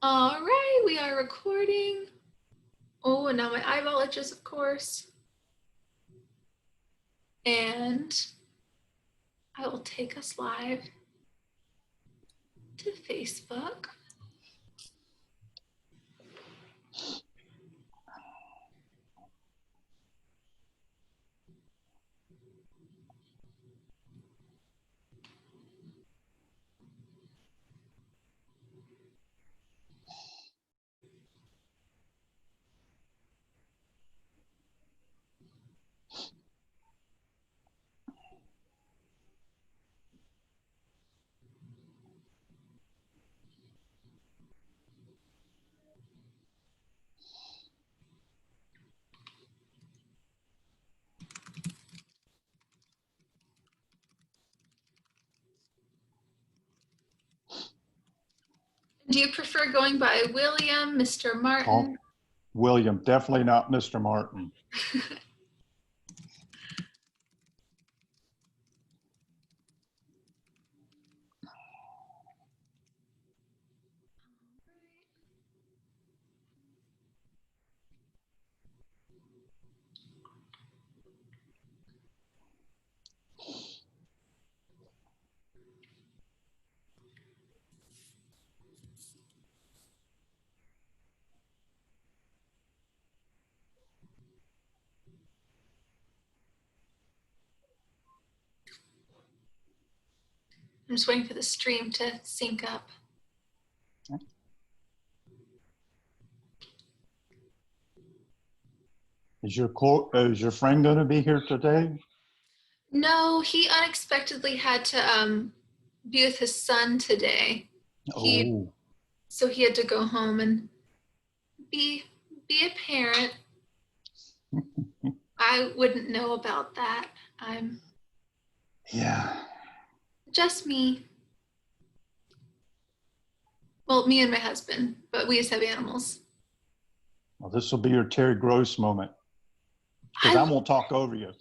All right, we are recording. Oh, and now my eyeball itches, of course. And I will take us live to Facebook. Do you prefer going by William, Mr. Martin? Oh, William, definitely not Mr. Martin. I'm just waiting for the stream to sync up. Is your friend going to be here today? No, he unexpectedly had to be with his son today. So he had to go home and be a parent. I wouldn't know about that. Yeah. Just me. Well, me and my husband, but we just have animals. Well, this will be your Terry Gross moment, because I won't talk over you.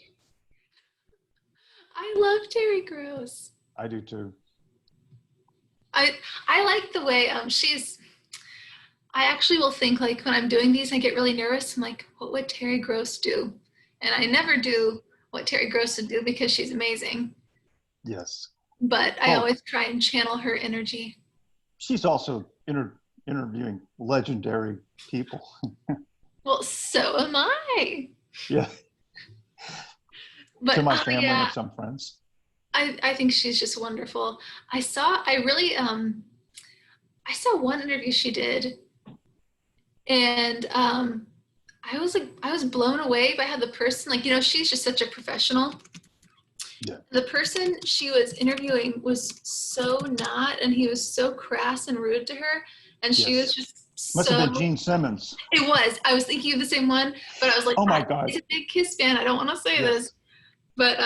I love Terry Gross. I do too. I like the way I actually will think, like, when I'm doing these, I get really nervous. I'm like, what would Terry Gross do? And I never do what Terry Gross would do because she's amazing. Yes. But I always try and channel her energy. She's also interviewing legendary people. Well, so am I. Yeah. But to my family and some friends. I think she's just wonderful. I saw one interview she did, and I was blown away by how the person, like, she's just such a professional. Yeah. The person she was interviewing was so not, and he was so crass and rude to her, and she was just Must have been Gene Simmons. It was. I was thinking of the same one, but I was like, oh my God. He's a big Kiss fan. I don't want to say this. But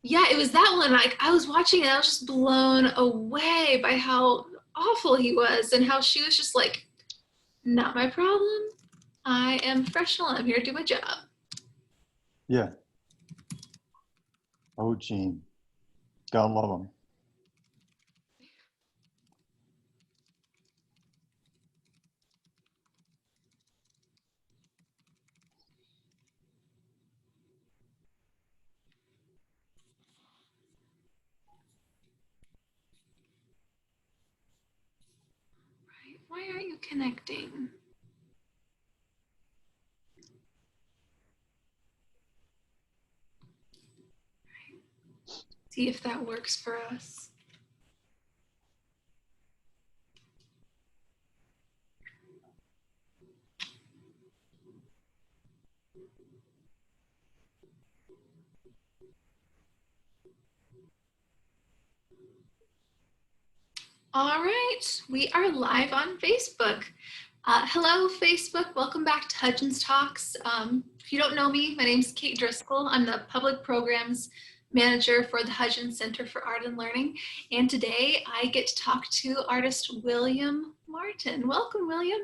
yeah, it was that one. Like, I was watching it, I was just blown away by how awful he was and how she was just like, not my problem. I am professional. I'm here to do my job. Yeah. Oh, Gene. God love him. Right. Why aren't you connecting? Right. See if that works for us. All right, we are live on Facebook. Hello, Facebook. Welcome back to Hudgens Talks. If you don't know me, my name is Kate Driscoll. I'm the Public Programs Manager for the Hudgens Center for Art and Learning. And today I get to talk to artist William Martin. Welcome, William.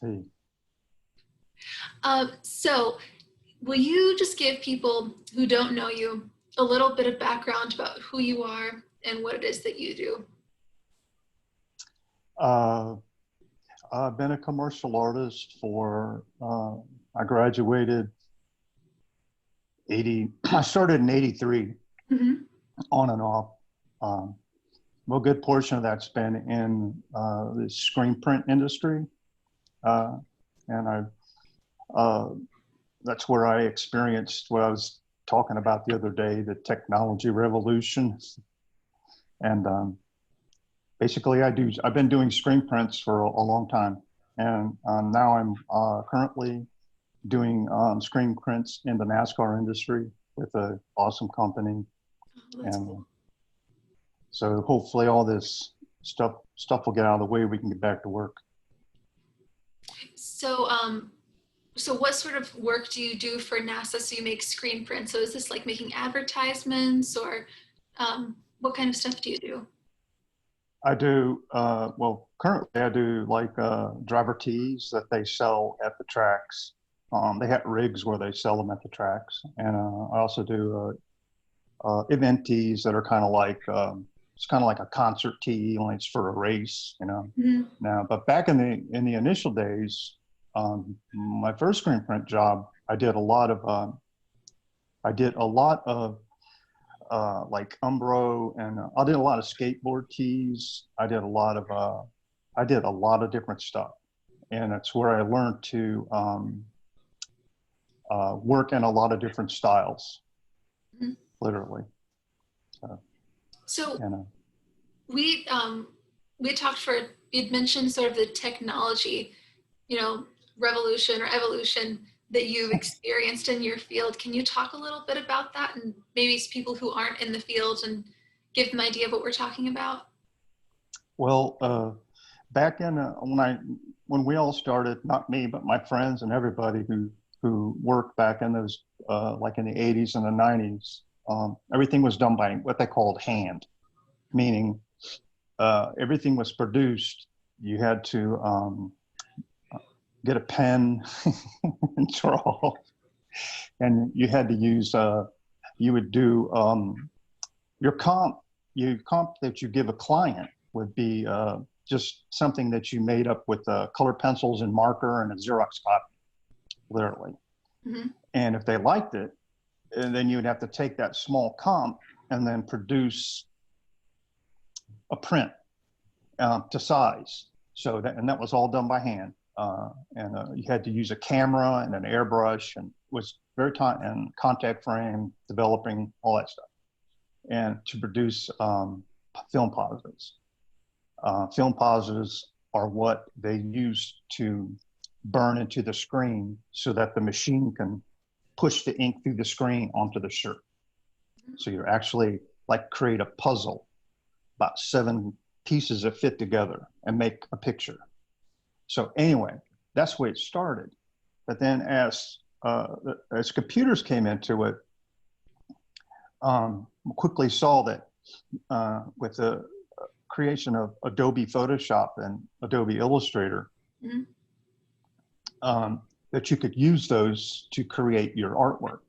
Hey. So will you just give people who don't know you a little bit of background about who you are and what it is that you do? I've been a commercial artist for, I graduated I started in 83 Hmm. on and off. Um, well, a good portion of that's been in the screen print industry. And uh, that's where I experienced what I was talking about the other day, the technology revolution. And basically I've been doing screen prints for a long time. And now I'm currently doing screen prints in the NASCAR industry with an awesome company. Oh, that's And cool. so hopefully all this stuff will get out of the way. We can get back to work. So, so what sort of work do you do for NASA? So you make screen prints. So is this like making advertisements or what kind of stuff do you do? I do, well, currently I do like driver tees that they sell at the tracks. They have rigs where they sell them at the tracks. And I also do event tees that are kind of like, it's kind of like a concert tee, only it's for a race, you know. Hmm. Now, but back in the initial days, my first screen print job, I did a lot of like Umbro, and I did a lot of skateboard tees. I did a lot of different stuff, and it's where I learned to work in a lot of different styles, Hmm. literally. So, So and we talked for you'd mentioned sort of the technology, you know, revolution or evolution that you've experienced in your field. Can you talk a little bit about that and maybe people who aren't in the field and give them an idea of what we're talking about? well, back in when we all started, not me, but my friends and everybody who worked back in those like in the 80s and the 90s, everything was done by what they called hand, meaning everything was produced. You had to get a pen and draw, and you had to use. You would do your comp that you give a client would be just something that you made up with color pencils and marker and a Xerox copy, literally. Hmm. And if they liked it, and then you would have to take that small comp and then produce a print to size. So that was all done by hand. And you had to use a camera and an airbrush, and was very time and contact frame, developing all that stuff, and to produce film positives. Film positives are what they use to burn into the screen so that the machine can push the ink through the screen onto the shirt. So you're actually like create a puzzle, about 7 pieces that fit together and make a picture. So anyway, that's the way it started. But then as computers came into it, quickly saw that with the creation of Adobe Photoshop and Adobe Illustrator, Hmm. that you could use those to create your artwork.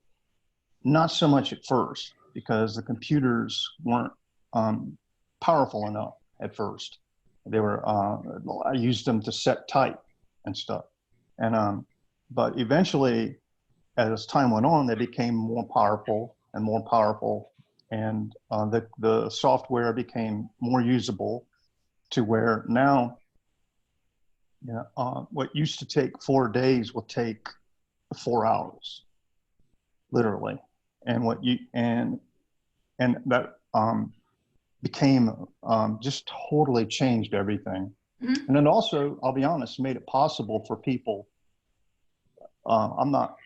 Not so much at first, because the computers weren't powerful enough at first. They were, I used them to set type and stuff. And, but eventually, as time went on, they became more powerful and more powerful. And the software became more usable to where now, what used to take 4 days will take 4 hours, literally. And and that became just totally changed everything. Hmm. And then also, I'll be honest, made it possible for people. I'm not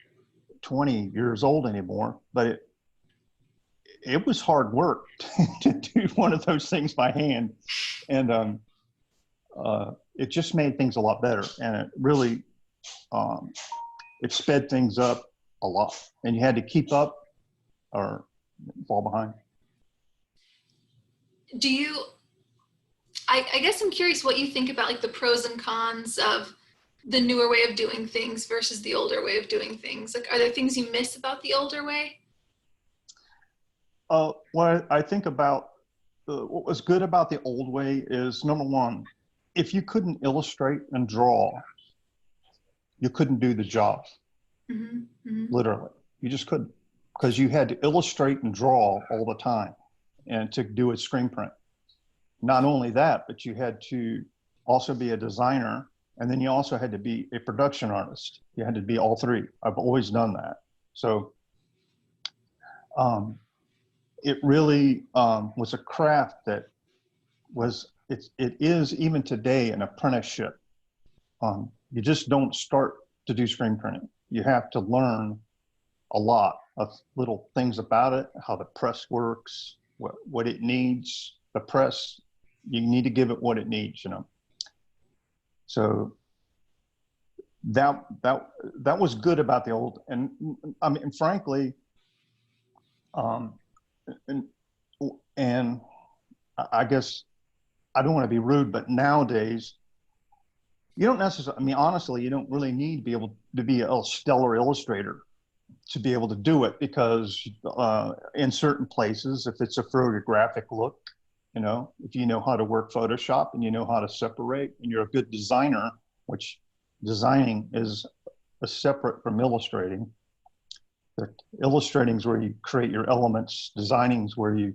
20 years old anymore, but it was hard work to do one of those things by hand. And it just made things a lot better. And it really, it sped things up a lot. And you had to keep up or fall behind. Do you, I guess I'm curious what you think about like the pros and cons of the newer way of doing things versus the older way of doing things. Like, are there things you miss about the older way? What I think about what was good about the old way is number one, if you couldn't illustrate and draw, you couldn't do the job. Literally, you just couldn't, because you had to illustrate and draw all the time and to do a screen print. Not only that, but you had to also be a designer, and then you also had to be a production artist. You had to be all three. I've always done that. So it really was a craft that it is even today an apprenticeship. You just don't start to do screen printing. You have to learn a lot of little things about it, how the press works, what it needs. The press, you need to give it what it needs, you know. So that was good about the old, and I mean, frankly, and I guess I don't want to be rude, but nowadays, you don't necessarily, I mean, honestly, you don't really need to be able to be a stellar illustrator to be able to do it, because in certain places, if it's a photographic look, you know, if you know how to work Photoshop and you know how to separate and you're a good designer, which designing is separate from illustrating. Illustrating is where you create your elements. Designing is where you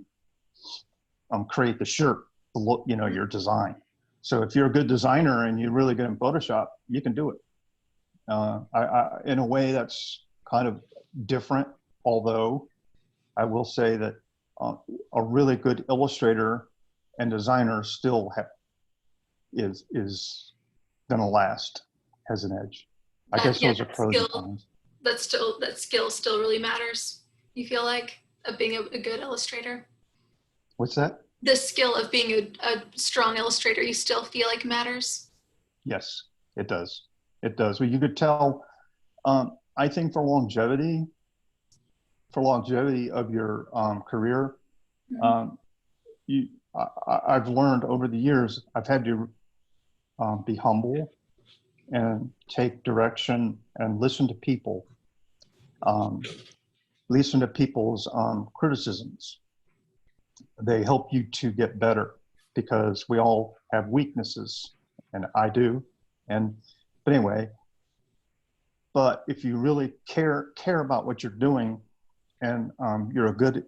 create the shirt, the look, you know, your design. So if you're a good designer and you're really good in Photoshop, you can do it. In a way that's kind of different, although I will say that a really good illustrator and designer still is going to last, has an edge. I guess those are pros and cons. That skill still really matters. You feel like, of being a good illustrator? What's that? The skill of being a strong illustrator, you still feel like matters? Yes, it does. It does. Well, you could tell, I think for longevity of your career, I've learned over the years, I've had to be humble and take direction and listen to people, listen to people's criticisms. They help you to get better, because we all have weaknesses, and I do. But anyway, but if you really care about what you're doing, and you're a good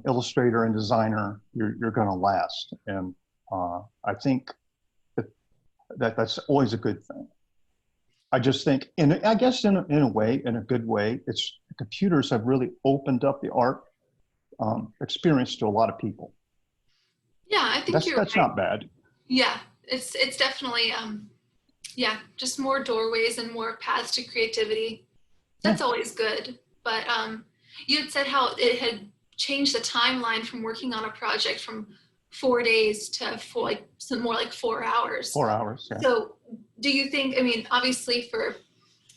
illustrator and designer, you're going to last. And I think that's always a good thing. I just think, I guess in a way, in a good way, computers have really opened up the art experience to a lot of people. Yeah, I think that's right. Not bad. Yeah, it's definitely yeah, just more doorways and more paths to creativity. That's always good. But you had said how it had changed the timeline from working on a project from 4 days to more like 4 hours. 4 hours, yeah. So do you think, I mean, obviously for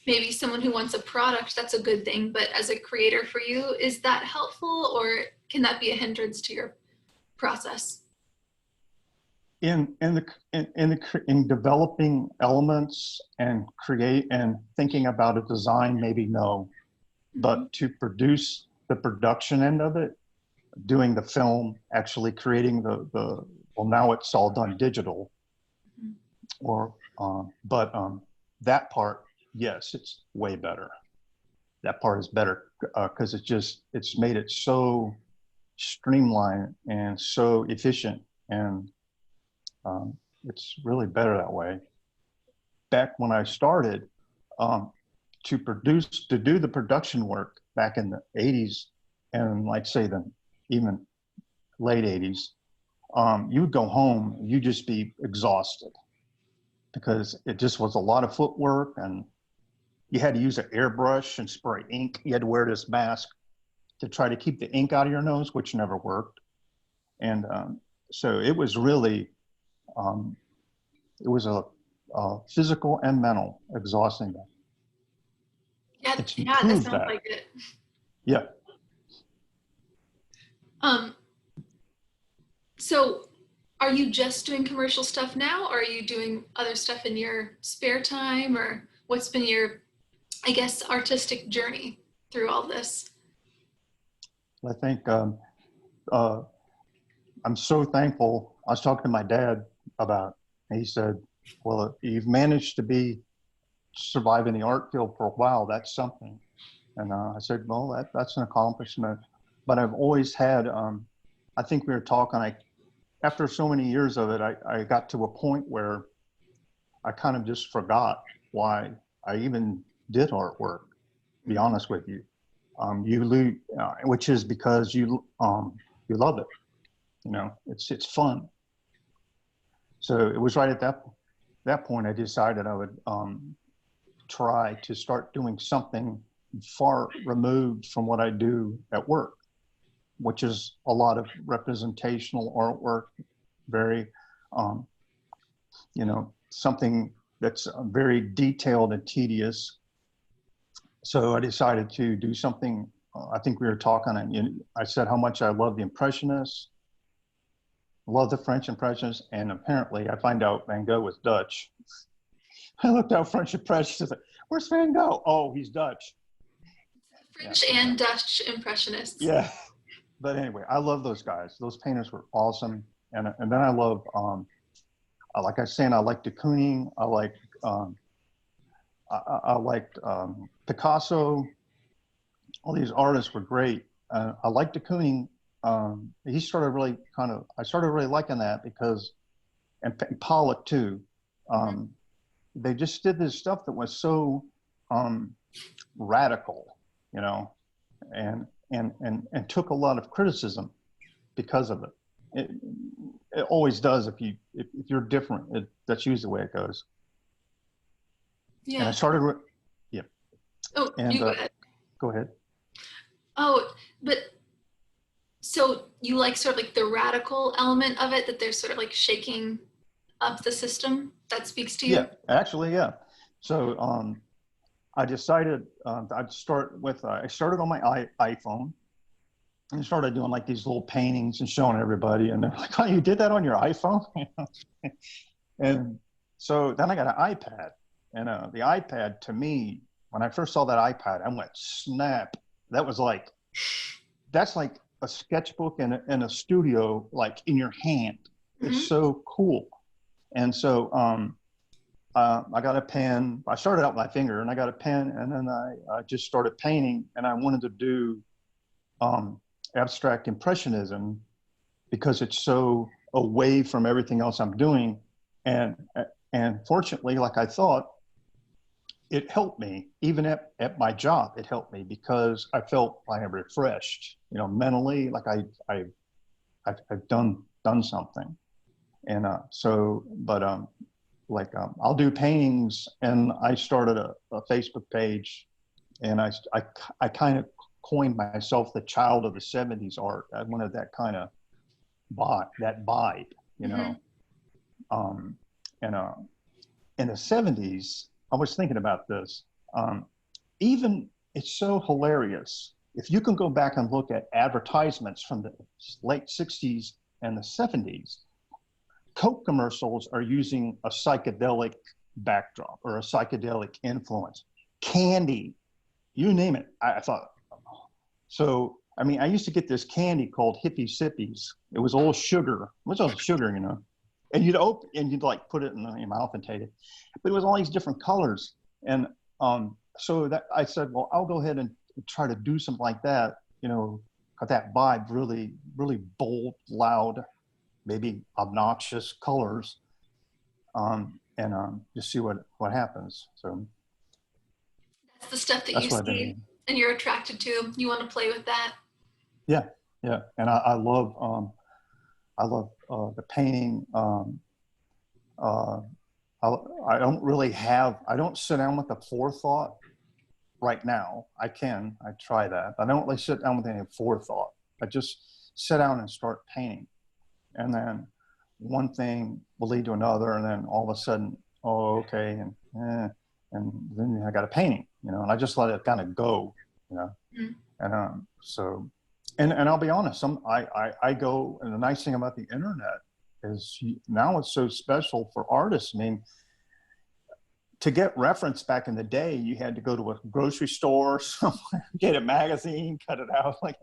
maybe someone who wants a product, that's a good thing, but as a creator for you, is that helpful, or can that be a hindrance to your process? In developing elements and thinking about a design, maybe no, but to produce the production end of it, doing the film, actually creating well, now it's all done digital, but that part, yes, it's way better. That part is better because it's made it so streamlined and so efficient, and it's really better that way. Back when I started, to do the production work back in the 80s, and like say even late 80s, you would go home, you'd just be exhausted, because it just was a lot of footwork, and you had to use an airbrush and spray ink. You had to wear this mask to try to keep the ink out of your nose, which never worked. And so it was really, it was a physical and mental exhausting. Yeah, that sounds like it. Yeah. So are you just doing commercial stuff now, or are you doing other stuff in your spare time, or what's been your, I guess, artistic journey through all this? I think I'm so thankful. I was talking to my dad about it. He said, well, you've managed to survive in the art field for a while. That's something. And I said, well, that's an accomplishment. But I've always had, I think we were talking, after so many years of it, I got to a point where I kind of just forgot why I even did artwork, to be honest with you. You lose, which is because you love it. You know, it's fun. So it was right at that point I decided I would try to start doing something far removed from what I do at work, which is a lot of representational artwork, very, you know, something that's very detailed and tedious. So I decided to do something. I think we were talking, and I said how much I love the Impressionists, love the French Impressionists, and apparently I find out Van Gogh was Dutch. I looked out French Impressionists. Where's Van Gogh? Oh, he's Dutch. French and Dutch Impressionists. Yeah, but anyway, I love those guys. Those painters were awesome, and then I love, like I was saying, I like de Kooning. I like I liked Picasso. All these artists were great. I liked de Kooning. He started really I started really liking that because, and Pollock too. They just did this stuff that was so radical, you know, and took a lot of criticism because of it. It always does if you're different. That's usually the way it goes. Yeah. And I started. Yeah. Oh, and, you go ahead. Go ahead. Oh, but so you like sort of like the radical element of it, that they're sort of like shaking up the system? That speaks to you? Yeah, actually, yeah. So I decided I'd start with, I started on my iPhone and started doing like these little paintings and showing everybody. And they're like, oh, you did that on your iPhone? And so then I got an iPad. And the iPad, to me, when I first saw that iPad, I went, snap. That's like a sketchbook in a studio, like in your hand. It's so cool. And so I got a pen. I started out with my finger, and I got a pen, and then I just started painting. And I wanted to do abstract impressionism because it's so away from everything else I'm doing. And fortunately, like I thought, it helped me. Even at my job, it helped me because I felt like I'm refreshed, you know, mentally, like I've done something. And I'll do paintings, and I started a Facebook page, and I kind of coined myself the child of the 70s art. I wanted that kind of vibe, you know. In the 70s, I was thinking about this. Even it's so hilarious. If you can go back and look at advertisements from the late 60s and the 70s, Coke commercials are using a psychedelic backdrop or a psychedelic influence. Candy, you name it. I thought, so, I mean, I used to get this candy called Hippie Sippies. It was all sugar. It was all sugar, you know. And you'd open and you'd like put it in your mouth and take it. But it was all these different colors. And so that I said, well, I'll go ahead and try to do something like that, you know, got that vibe, really, really bold, loud, maybe obnoxious colors, and just see what happens. So that's the stuff that you see and you're attracted to. You want to play with that. Yeah, yeah, and I love the painting. I don't sit down with a forethought right now. I try that. I don't really sit down with any forethought. I just sit down and start painting. And then one thing will lead to another, and then all of a sudden, oh, okay, and then I got a painting, you know, and I just let it kind of go, you know. And so, and I'll be honest, I go, and the nice thing about the internet is now it's so special for artists. I mean, to get reference back in the day, you had to go to a grocery store, somewhere, get a magazine, cut it out, like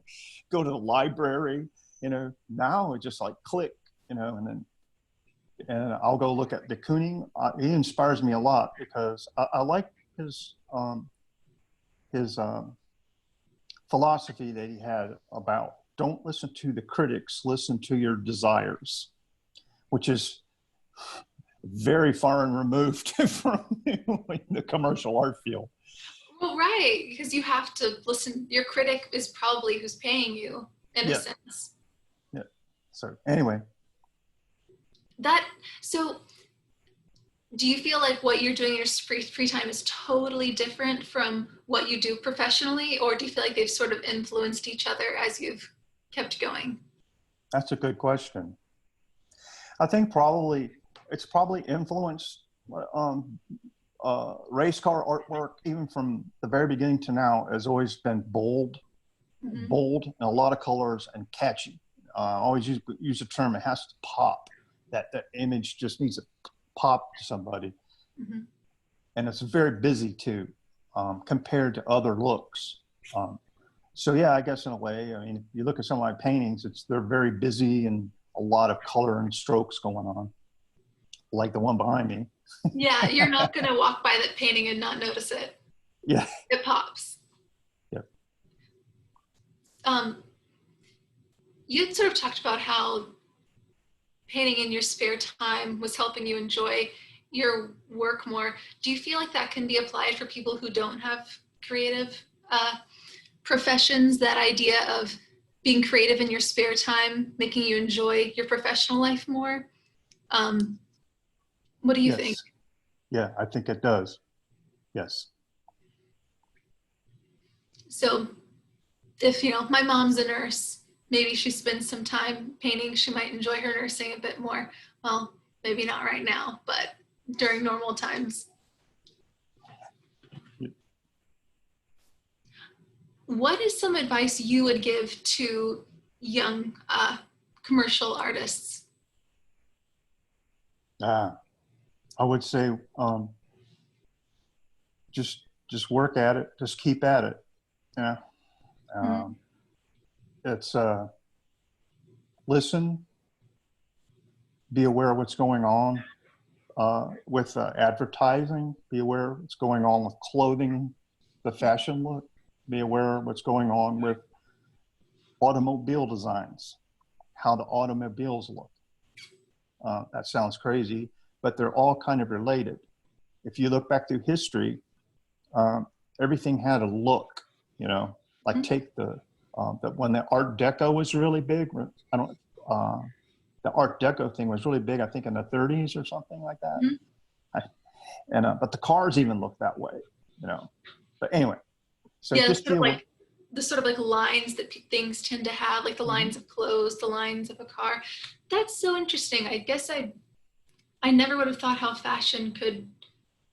go to the library. You know, now it's just like click, you know, and then and I'll go look at de Kooning. He inspires me a lot because I like his philosophy that he had about don't listen to the critics, listen to your desires, which is very far and removed from the commercial art field. Well, right, because you have to listen. Your critic is probably who's paying you in a Yeah. sense. Yeah. So anyway. So do you feel like what you're doing in your free time is totally different from what you do professionally, or do you feel like they've sort of influenced each other as you've kept going? That's a good question. I think it's probably influenced race car artwork, even from the very beginning to now, has always been bold, and a lot of colors and catchy. Always use the term, it has to pop. That image just needs to pop to somebody. And it's very busy too, compared to other looks. So yeah, I guess in a way, I mean, if you look at some of my paintings, they're very busy and a lot of color and strokes going on, like the one behind me. Yeah, you're not going to walk by that painting and not notice it. Yeah. It pops. Yep. You had sort of talked about how painting in your spare time was helping you enjoy your work more. Do you feel like that can be applied for people who don't have creative professions, that idea of being creative in your spare time, making you enjoy your professional life more? What do you think? Yeah, I think it does. Yes. So if, my mom's a nurse, maybe she spends some time painting, she might enjoy her nursing a bit more. Well, maybe not right now, but during normal times. What is some advice you would give to young commercial artists? I would say just work at it, just keep at it. Yeah. It's listen, be aware of what's going on with advertising, be aware of what's going on with clothing, the fashion look, be aware of what's going on with automobile designs, how the automobiles look. That sounds crazy, but they're all kind of related. If you look back through history, everything had a look, like take when the Art Deco was really big, the Art Deco thing was really big, I think in the 30s or something like that. But the cars even look that way, But anyway, so yeah, just deal with the sort of like lines that things tend to have, like the lines of clothes, the lines of a car. That's so interesting. I guess I never would have thought how fashion could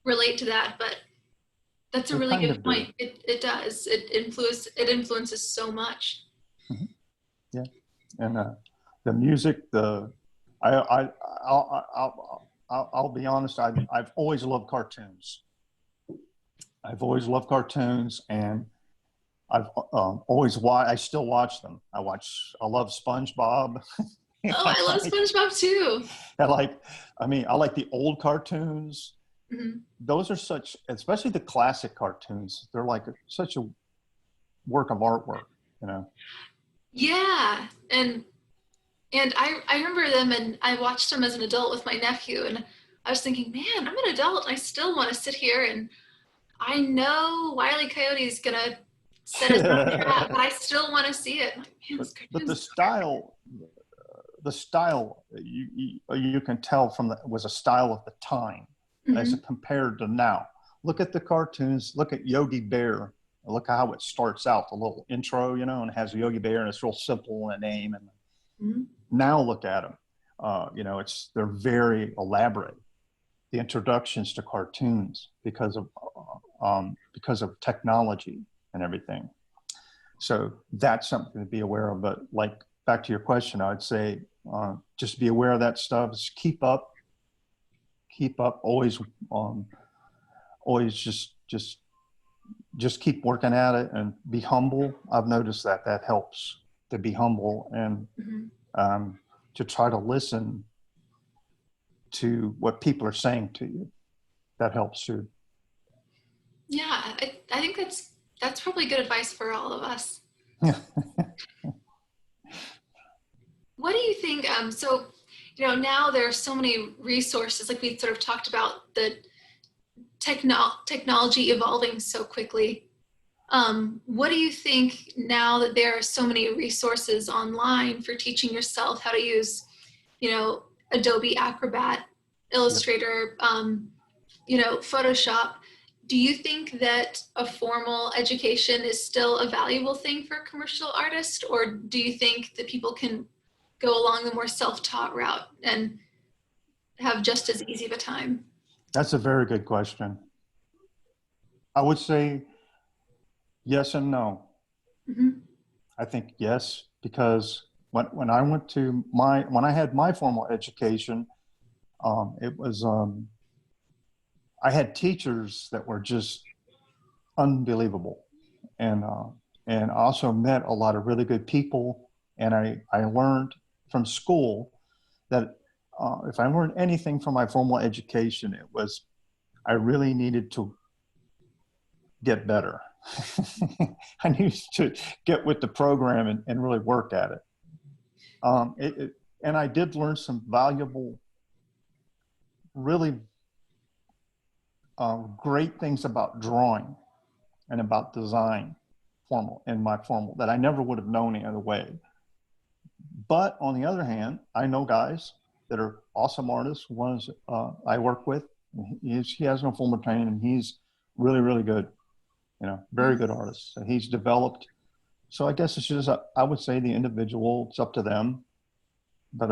relate to that, but that's a really good point. It does. It influences so much. Yeah, and the music, I'll be honest. I've always loved cartoons. I've always loved cartoons, and I've always watched. I still watch them. I love SpongeBob. Oh, I love SpongeBob too. I like the old cartoons. Those are especially the classic cartoons. They're like such a work of artwork, Yeah, and I remember them, and I watched them as an adult with my nephew, and I was thinking, man, I'm an adult, and I still want to sit here, and I know Wile E. Coyote's gonna set us up a trap, but I still want to see it. Like, man, but the style you can tell was a style of the time as compared to now. Look at the cartoons. Look at Yogi Bear. Look how it starts out, the little intro, and it has Yogi Bear, and it's real simple in a name. And now look at them. They're very elaborate. The introductions to cartoons because of technology and everything. So that's something to be aware of. But like back to your question, I'd say just be aware of that stuff. Just keep up. Always, just keep working at it and be humble. I've noticed that helps to be humble and to try to listen to what people are saying to you. That helps too. Yeah, I think that's probably good advice for all of us. Yeah. What do you think? So, now there are so many resources, like we sort of talked about the technology evolving so quickly. What do you think now that there are so many resources online for teaching yourself how to use, Adobe Acrobat, Yep. Illustrator, Photoshop? Do you think that a formal education is still a valuable thing for a commercial artist, or do you think that people can go along the more self-taught route and have just as easy of a time? That's a very good question. I would say yes and no. Mm-hmm. I think yes, because when I went to when I had my formal education, it was, I had teachers that were just unbelievable. And I also met a lot of really good people. And I learned from school that if I learned anything from my formal education, it was I really needed to get better. I needed to get with the program and really work at it. And I did learn some valuable, really great things about drawing and about design in my formal that I never would have known any other way. But on the other hand, I know guys that are awesome artists. One is I work with. He has no formal training, and he's really, really good. Very good artist. So he's developed. So I guess it's just I would say the individual. It's up to them. But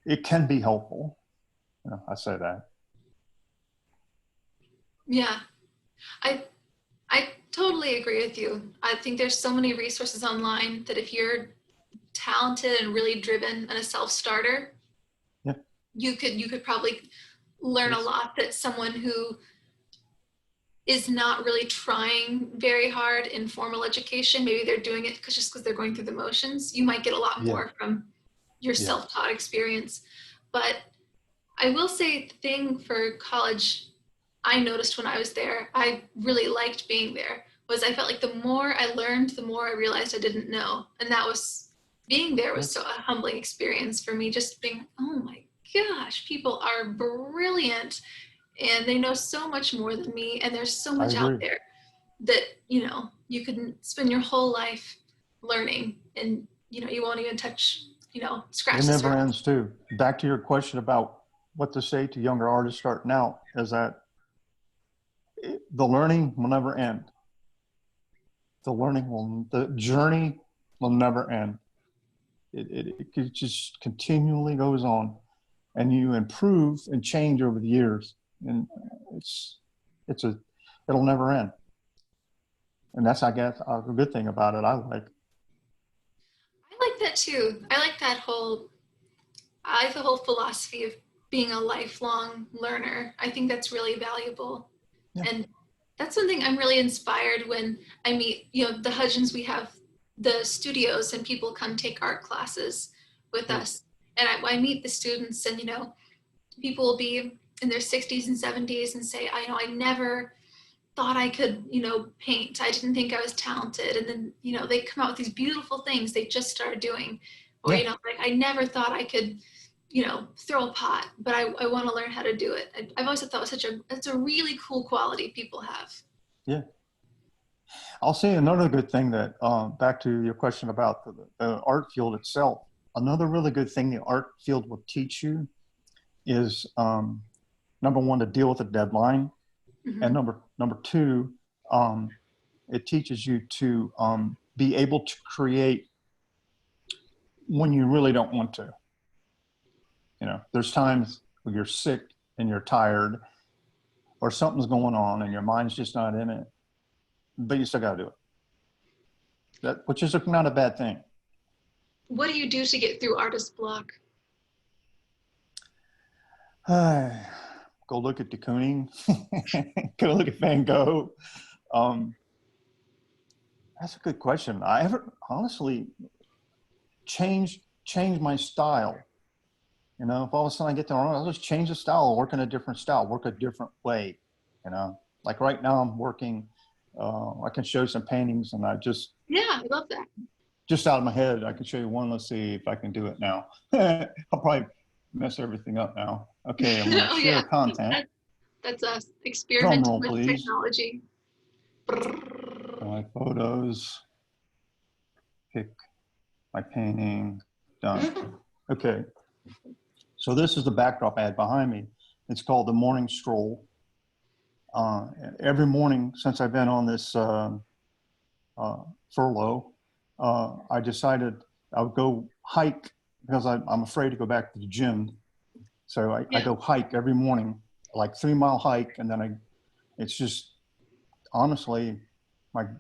it can be helpful. I say that. Yeah, I I totally agree with you. I think there's so many resources online that if you're talented and really driven and a self-starter, Yeah. you could probably learn a Yes. lot that someone who is not really trying very hard in formal education, maybe they're doing it just because they're going through the motions, you might get a lot Yeah. more from your Yeah. self-taught experience. But I will say the thing for college I noticed when I was there, I really liked being there, was I felt like the more I learned, the more I realized I didn't know. And that was, being there was Yes. so a humbling experience for me, just being, oh my gosh, people are brilliant and they know so much more than me. And there's so I much out agree. there that, you could spend your whole life learning and, you won't even It scratch the never surface. ends too. Back to your question about what to say to younger artists starting out is that the learning will never end. The journey will never end. It just continually goes on, and you improve and change over the years, and it's it's a it'll never end. And that's, I guess, a good thing about it. I like. I like that too. I like the whole philosophy of being a lifelong learner. I think that's really valuable. Yeah. And that's something I'm really inspired when I meet, the Hudgens, we have the studios and people come take art classes with Great. us. And I meet the students and, people will be in their 60s and 70s and say, I never thought I could, paint. I didn't think I was talented. And then, they come out with these beautiful things they just started doing. Or, Yeah. like I never thought I could, throw a pot, but I want to learn how to do it. I've always thought it's a really cool quality people have. Yeah. I'll say another good thing that, back to your question about the art field itself, another really good thing the art field will teach you is, number one, to deal with a deadline. And Mm-hmm. number two, it teaches you to be able to create when you really don't want to. There's times when you're sick and you're tired or something's going on and your mind's just not in it, but you still got to do it. Which is not a bad thing. What do you do to get through artist block? Go look at de Kooning. Go look at Van Gogh. Um, that's a good question. I ever honestly changed my style. You know, if all of a sudden I get to, I'll just change the style, work in a different style, work a different way. You know, like right now I'm working. I can show some paintings, and Yeah, I love that. just out of my head, I can show you one. Let's see if I can do it now. I'll probably mess everything up now. Okay, I'm going to Oh share yeah, content. that's us Drum experimenting roll, with please. technology. My photos, pick my painting, done. Okay, so this is the backdrop I had behind me. It's called the Morning Stroll. Uh, every morning since I've been on this furlough, I decided I would go hike because I'm afraid to go back to the gym. So I Yeah, go hike every morning, like 3 mile hike, and then it's just honestly,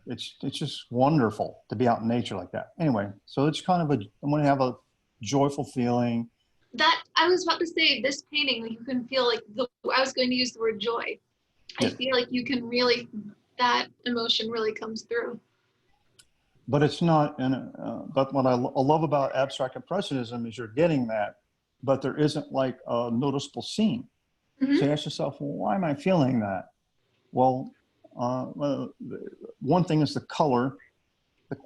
it's just wonderful to be out in nature like that. Anyway, so it's kind of I'm going to have a joyful feeling. that I was about to say this painting, you can feel like I was going to use the word joy. I Yeah, feel like you can really, that emotion really comes through. but it's not. But what I love about abstract impressionism is you're getting that, but there isn't like a noticeable scene. So Hmm. you ask yourself, well, why am I feeling that? Well, one thing is the color.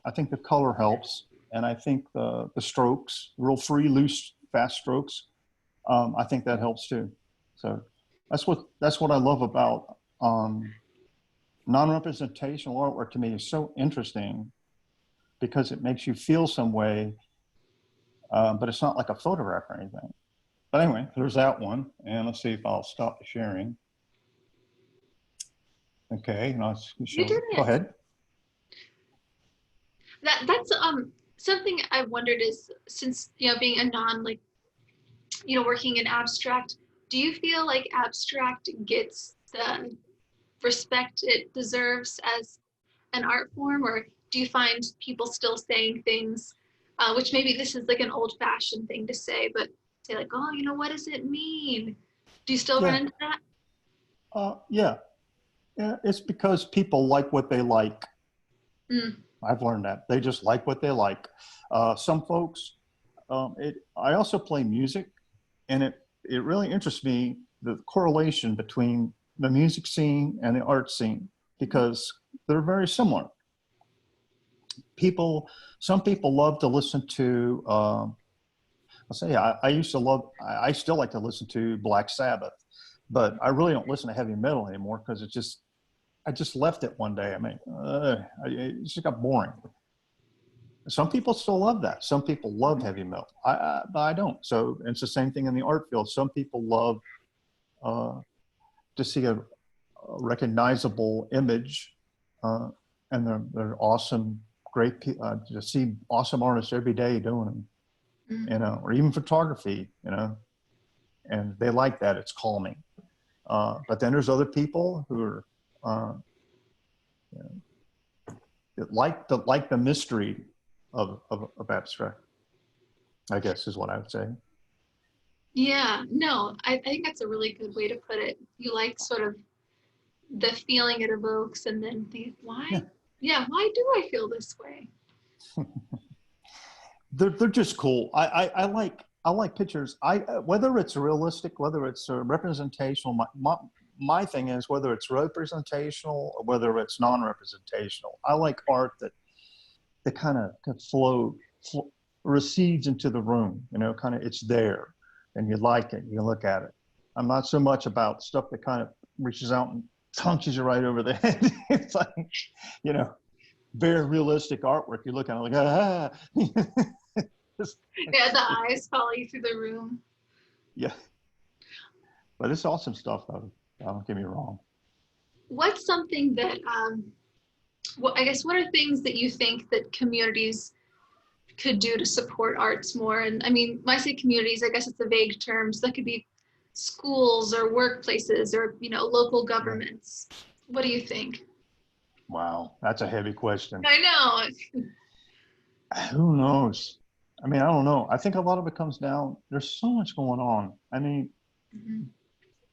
I think the color helps, and I think the strokes, real free, loose, fast strokes. I think that helps too. So that's what I love about non-representational artwork. To me, is so interesting because it makes you feel some way, but it's not like a photograph or anything. But anyway, there's that one, and let's see if I'll stop the sharing. Okay, now let's You show. did Go it. ahead. That's something I wondered is, since being a non, like, working in abstract, do you feel like abstract gets the respect it deserves as an art form, or do you find people still saying things, which maybe this is like an old-fashioned thing to say, but say like, oh, what does it mean? Do you still run Yeah, into that? yeah, yeah. It's because people like what they like. Mm. I've learned that they just like what they like. Some folks. I also play music, and it really interests me the correlation between the music scene and the art scene because they're very similar. Some people love to listen to. I'll say I used to love. I still like to listen to Black Sabbath, but I really don't listen to heavy metal anymore because I just left it one day. I mean, it just got boring. Some people still love that. Some people love heavy metal. But I don't. So it's the same thing in the art field. Some people love uh, to see a recognizable image, uh, and they're awesome, great. To see awesome artists every day doing them, Mm. or even photography, and they like that. It's calming. But then there's other people who are you know, that like the mystery of abstract, I guess is what I would say. Yeah, no, I think that's a really good way to put it. You like sort of the feeling it evokes, and then think, Yeah, why? Yeah, why do I feel this way? they're just cool. I like pictures. Whether it's realistic, whether it's representational. My thing is whether it's representational or whether it's non-representational. I like art that kind of recedes into the room. Kind of it's there, and you like it. You look at it. I'm not so much about stuff that kind of reaches out and punches you right over the head. It's like, you know, very realistic artwork. You look at it like, Just, Yeah, the eyes following through the room. yeah. But it's awesome stuff, though. Don't get me wrong. What's something that, well, I guess, what are things that you think that communities could do to support arts more? And I mean, when I say communities, I guess it's a vague term. So that could be schools or workplaces or, local Yeah. governments. What do you think? Wow, that's a heavy question. I know. Who knows? I mean, I don't know. I think a lot of it comes down. There's so much going on. I mean, Mhm.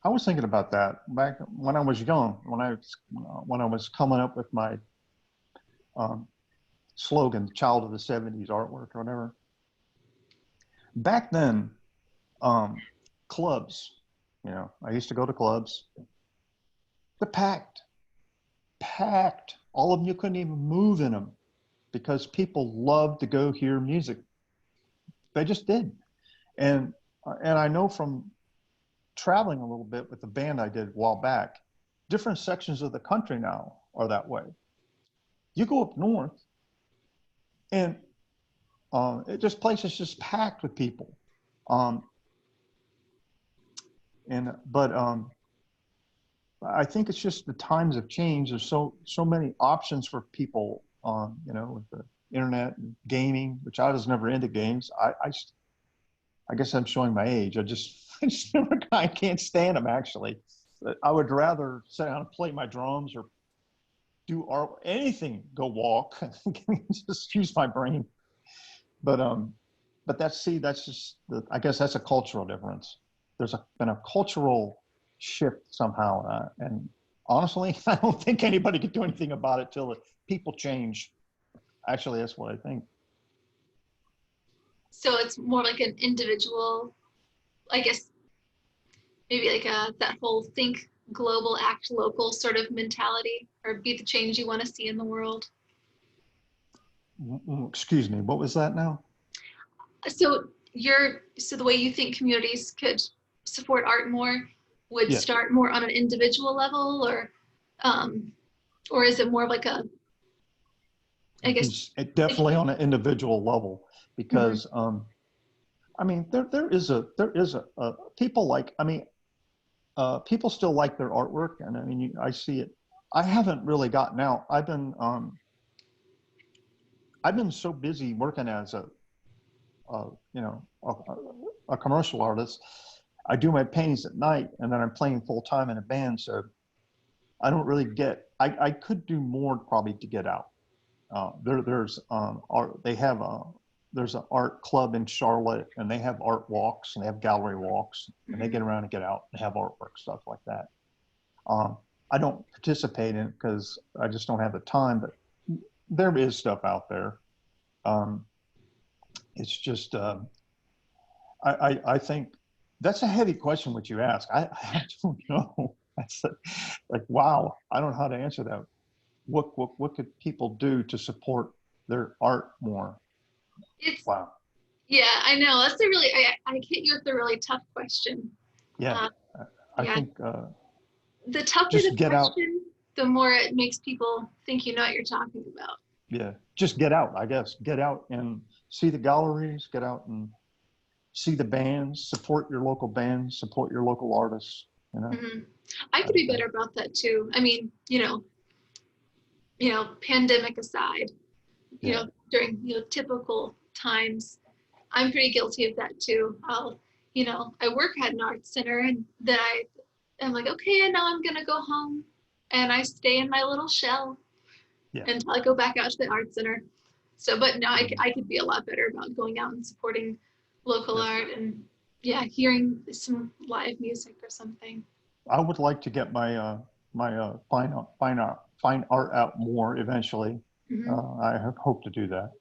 I was thinking about that back when I was young, when I was coming up with my um, slogan, "Child of the '70s artwork" or whatever. Back then, Um, clubs, I used to go to clubs. They're packed, packed. All of them, you couldn't even move in them because people love to go hear music. They just did. And I know from traveling a little bit with the band I did a while back, different sections of the country now are that way. You go up north, and places just packed with people. But I think it's just the times have changed. There's so many options for people, with the internet and gaming, which I was never into games. I guess I'm showing my age. I can't stand them, actually. I would rather sit down and play my drums or do anything, go walk, just use my brain. But that's just, I guess that's a cultural difference. There's been a cultural shift somehow. And honestly, I don't think anybody could do anything about it till the people change. Actually, that's what I think. So it's more like an individual, I guess, maybe like that whole think global, act local sort of mentality, or be the change you want to see in the world. Excuse me, what was that now? So the way you think communities could support art more would Yes. start more on an individual level, or is it more of like I guess Definitely on an individual level, because I mean there is a people people still like their artwork, and I mean I see it. I haven't really gotten out. I've been so busy working as a commercial artist. I do my paintings at night, and then I'm playing full time in a band, so I don't really get. I could do more probably to get out. There's art. There's an art club in Charlotte, and they have art walks and they have gallery walks, and they get around and get out and have artwork, stuff like that. I don't participate in it because I just don't have the time, but there is stuff out there. It's just I think that's a heavy question what you ask. I don't know. Like, wow, I don't know how to answer that. What could people do to support their art more? Wow. Yeah, I know. That's I hit you with a really tough question. Yeah. I think the tougher just the question, the more it makes people think you know what you're talking about. Yeah, just get out, I guess. Get out and see the galleries, get out and see the bands, support your local bands, support your local artists, I could be better about that too. I mean, pandemic aside, during, typical times, I'm pretty guilty of that too. I work at an art center, and then I'm like, okay, now I'm going to go home, and I stay in my little shell until I go back out to the art center. So, but no, I could be a lot better about going out and supporting local art and hearing some live music or something. I would like to get my fine art out more eventually. I hope to do that.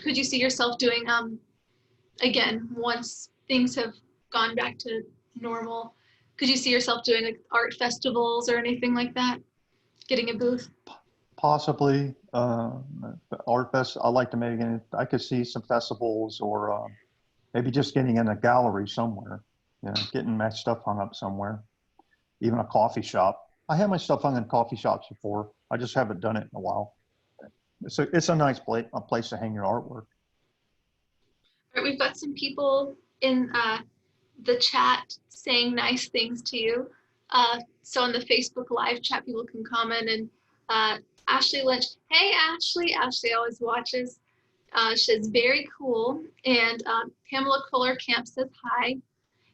Could you see yourself doing again, once things have gone back to normal, could you see yourself doing like art festivals or anything like that? Getting a booth? Possibly. Art fest. I like to maybe I could see some festivals, or maybe just getting in a gallery somewhere. Getting my stuff hung up somewhere. Even a coffee shop. I had my stuff hung in coffee shops before. I just haven't done it in a while. It's a nice place to hang your artwork. All right, we've got some people in the chat saying nice things to you. So on the Facebook Live chat, people can comment. And Ashley Lynch, hey Ashley always watches. She says very cool. And Pamela Kohler-Camp says hi.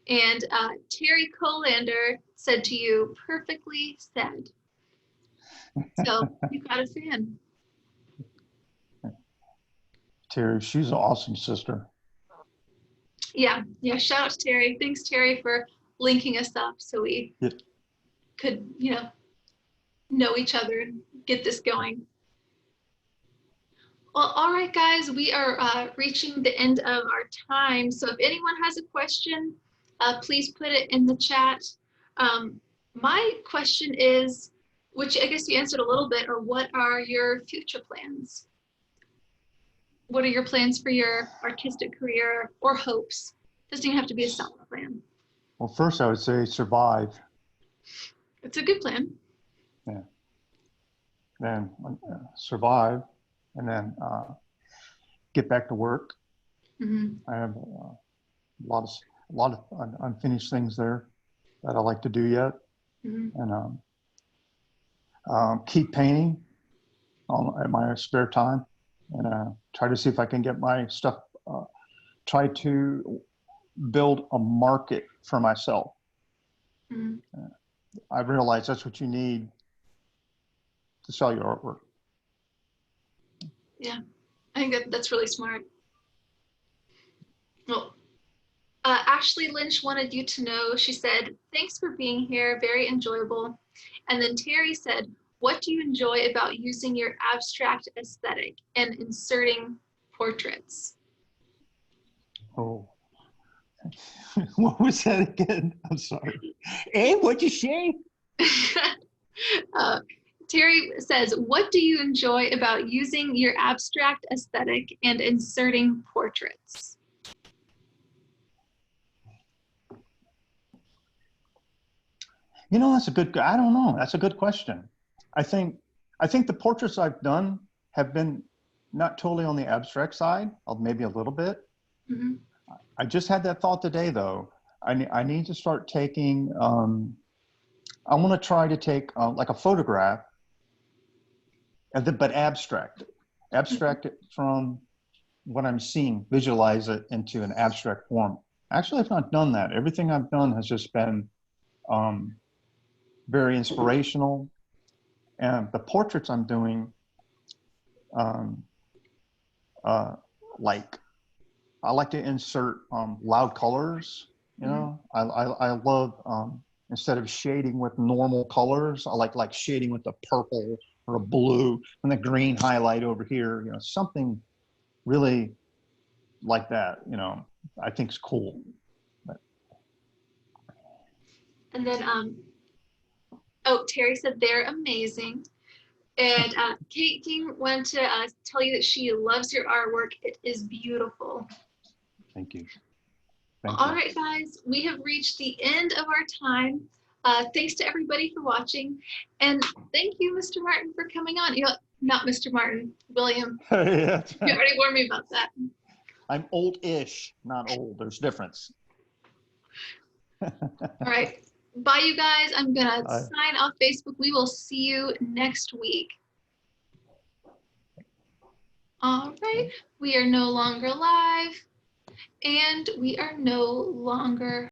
And Terry Colander said to you, perfectly said. So you got a fan. Terry, she's an awesome sister. Yeah, shout out to Terry. Thanks, Terry, for linking us up so we could, know each other and get this going. Well, all right, guys, we are reaching the end of our time. So if anyone has a question, please put it in the chat. My question is, which I guess you answered a little bit, or what are your future plans? What are your plans for your artistic career or hopes? Doesn't even have to be a solid plan. Well, first I would say survive. It's a good plan. Yeah. Then survive, and then get back to work. Mm-hmm. I have a lot of unfinished things there that I like to do yet, Mm-hmm. and keep painting at my spare time, and try to see if I can get my stuff. Try to build a market for myself. Mm-hmm. I realize that's what you need to sell your artwork. Yeah, I think that's really smart. Well, Ashley Lynch wanted you to know, she said, thanks for being here, very enjoyable. And then Terry said, what do you enjoy about using your abstract aesthetic and inserting portraits? Oh, what was that again? I'm sorry. Hey, what'd you say? uh, Terry says, what do you enjoy about using your abstract aesthetic and inserting portraits? You know, I don't know. That's a good question. I think the portraits I've done have been not totally on the abstract side, maybe a little bit. Mm-hmm. I just had that thought today, though. I need to start taking, I want to try to take like a photograph, but abstract it from what I'm seeing, visualize it into an abstract form. Actually, I've not done that. Everything I've done has just been very inspirational. And the portraits I'm doing, like I like to insert loud colors. You know, I love instead of shading with normal colors, I like shading with a purple or a blue and the green highlight over here. You know, something really like that. You know, I think is cool. But, And then, oh, Terry said they're amazing. And Kate King wanted to tell you that she loves your artwork. It is beautiful. thank you. Thank All you. right, guys, we have reached the end of our time. Thanks to everybody for watching. And thank you, Mr. Martin, for coming on. You know, not Mr. Martin, William. Yeah, You already warned me about that. I'm old-ish, not old. There's difference. All right. Bye, you guys. I'm going to sign off Facebook. We will see you next week. All right. We are no longer live, and we are no longer